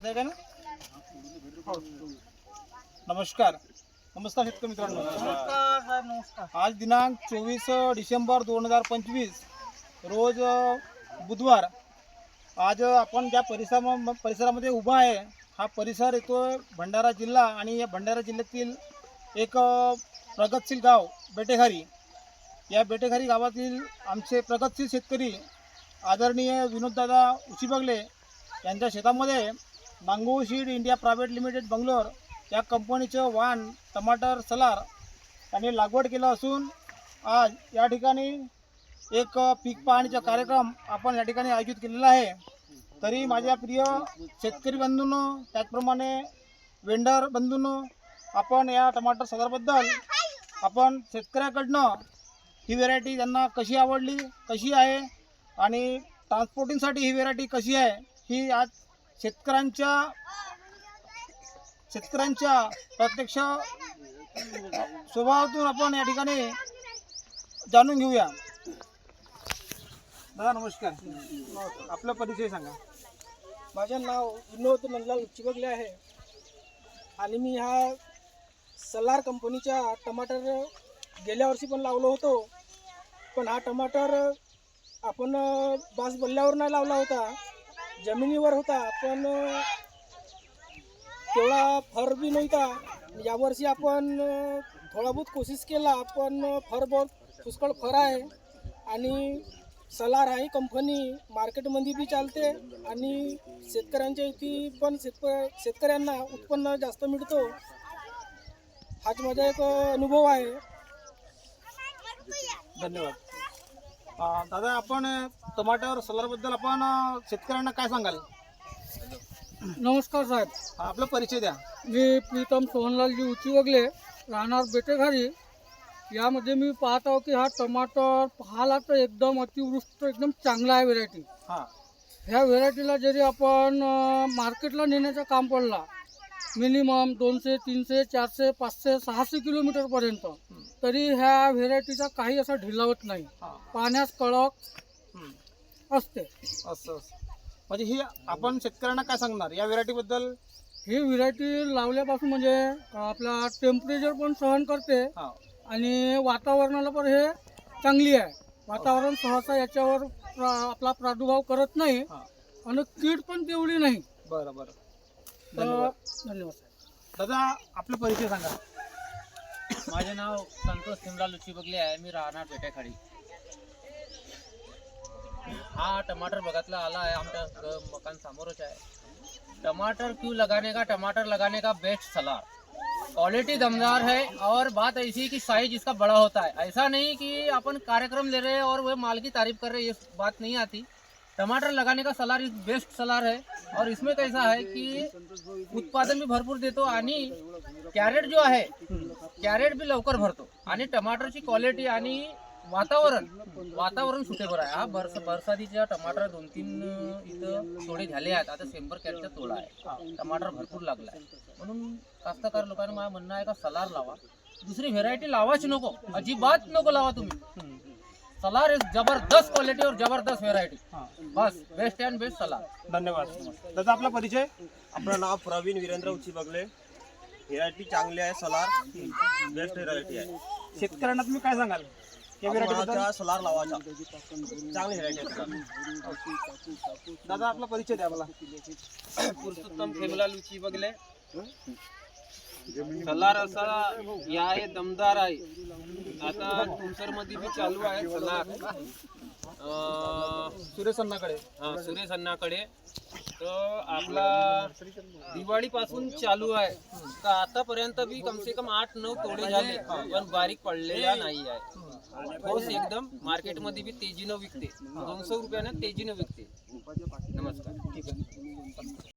आहे ना? नमस्कार शेतकरी मित्रांनो. आज दिनांक 24 डिसेंबर 2025 रोज बुधवार. आज आपण ज्या परिसरामध्ये उभा आहे, हा परिसर येतो भंडारा जिल्हा आणि या भंडारा जिल्ह्यातील एक प्रगतशील गाव बेटेघारी. या बेटेघारी गावातील आमचे प्रगतशील शेतकरी आदरणीय विनोददादा उशीबगले यांच्या शेतामध्ये नांगो seed India private limited Bangalore या कंपनीचं वाण टमाटर सलार त्यांनी लागवड केलं असून आज या ठिकाणी एक पीक पाहणीचा कार्यक्रम आपण या ठिकाणी आयोजित केलेला आहे. तरी माझ्या प्रिय शेतकरी बंधूंनो, त्याचप्रमाणे वेंडर बंधूंनो, आपण या टमाटर सलारबद्दल आपण शेतकऱ्याकडनं ही व्हेरायटी त्यांना कशी आवडली, कशी आहे आणि ट्रान्सपोर्टिंगसाठी ही व्हेरायटी कशी आहे, ही आज शेतकऱ्यांच्या प्रत्यक्ष स्वभावातून आपण या ठिकाणी जाणून घेऊया. दादा नमस्कार, आपला परिचय सांगा. माझे नाव विनोद नंदलाल उशीबगले आहे आणि मी ह्या सलार कंपनीचा टमाटर गेल्या वर्षी पण लावलो होतो. पण हा टमाटर आपण बास बल्ल्यावर नाही लावला होता, जमिनीवर होता. पण तेवढा फर बी नव्हता. यावर्षी आपण थोडा बहुत कोशिश केला, पण फर बहुत पुष्कळ फर आहे. आणि सलार ही कंपनी मार्केटमध्ये बी चालते आणि शेतकऱ्यांच्या इथे पण शेतकऱ्यांना उत्पन्न जास्त मिळतो. हाच माझा एक अनुभव आहे. धन्यवाद. दादा, आपण टमाटर सलारबद्दल आपण शेतकऱ्यांना काय सांगाल? नमस्कार साहेब, आपला परिचय द्या. मी प्रीतम सोहनलालजी उशीबगले, राहणार बेटेघारी. यामध्ये मी पाहत आहो की हा टमाटर पाहायला तर एकदम अतिवृष्ट एकदम चांगला आहे व्हेरायटी. ह्या व्हेरायटीला जरी आपण मार्केटला नेण्याचं काम पडला, मिनिमम 200, 300, 400, 500, 600 किलोमीटरपर्यंत, तरी ह्या व्हेरायटीचा काही असा ढिलावत नाही. पाण्यास कळक असते. असं म्हणजे ही आपण शेतकऱ्यांना काय सांगणार या व्हेरायटीबद्दल? ही व्हेरायटी लावल्यापासून म्हणजे आपला टेम्परेचर पण सहन करते आणि वातावरणाला पण हे चांगली आहे. वातावरण सहसा याच्यावर आपला प्रादुर्भाव करत नाही आणि कीड पण तेवढी नाही. बरं बरं, धन्यवाद. दादा, आपला परिचय सांगा. माझे नाव संतोष सिमलाल उशीबगले आहे. मी राहणार बेटेखाडी. हा टमाटर बघतला आला है, आमच्या मकान समोरच आहे. टमाटर क्यों लगाने का बेस्ट सलाह. क्वालिटी दमदार है और बात ऐसी कि साइज इसका बड़ा होता है. ऐसा नहीं कि अपन कार्यक्रम ले रहे हैं और वह माल की तारीफ कर रहे हैं, ये बात नहीं आती. टमाटर लगाने का सलार इस बेस्ट सलार है. और इसमें कैसा है कि उत्पादन भी भरपूर देतो आणि कॅरेट जो आहे कॅरेट भी लवकर भरतो. आणि टमाटरची क्वालिटी आणि वातावरण सुटेबल आहे. हा बरसातीच्या टमाटर 2-3 इथं तोडे झाले आहेत. आता 100 कॅरेटचा तोडा आहे. टमाटर भरपूर लागला आहे. म्हणून कास्तकार लोकांना माझं म्हणणं आहे का सलार लावा. दुसरी व्हेरायटी लावाच नको, अजिबात नको लावा तुम्ही. सलार इज जबरदस्त क्वालिटी और जबरदस्त variety. Bus best and best Salaar. धन्यवाद. दादा, आपला परिचय? आपलं नाव प्रवीण वीरेंद्र उशीबगले. व्हेरायटी चांगली आहे, सलार बेस्ट व्हेरायटी आहे. शेतकऱ्यांना तुम्ही काय सांगाल या व्हेरायटीबद्दल? सलार लावायचा, चांगली व्हेरायटी आहे. दादा, आपला परिचय द्या मला. पुरुषोत्तम खेमलाल उशीबगले. सलार असा या आहे दमदार आहे. आता तुमसर मध्ये बी चालू आहे सलार. सुरेश अण्णाकडे. सुरेश अण्णाकडे तर आपला दिवाळीपासून चालू आहे. तर आतापर्यंत बी कम से कम 8-9 तोडे झाले, पण बारीक पडलेला नाही आहे. ठोस एकदम मार्केटमध्ये बी तेजीनं विकते. 200 रुपयानं तेजीनं विकते. नमस्कार. ठीक आहे.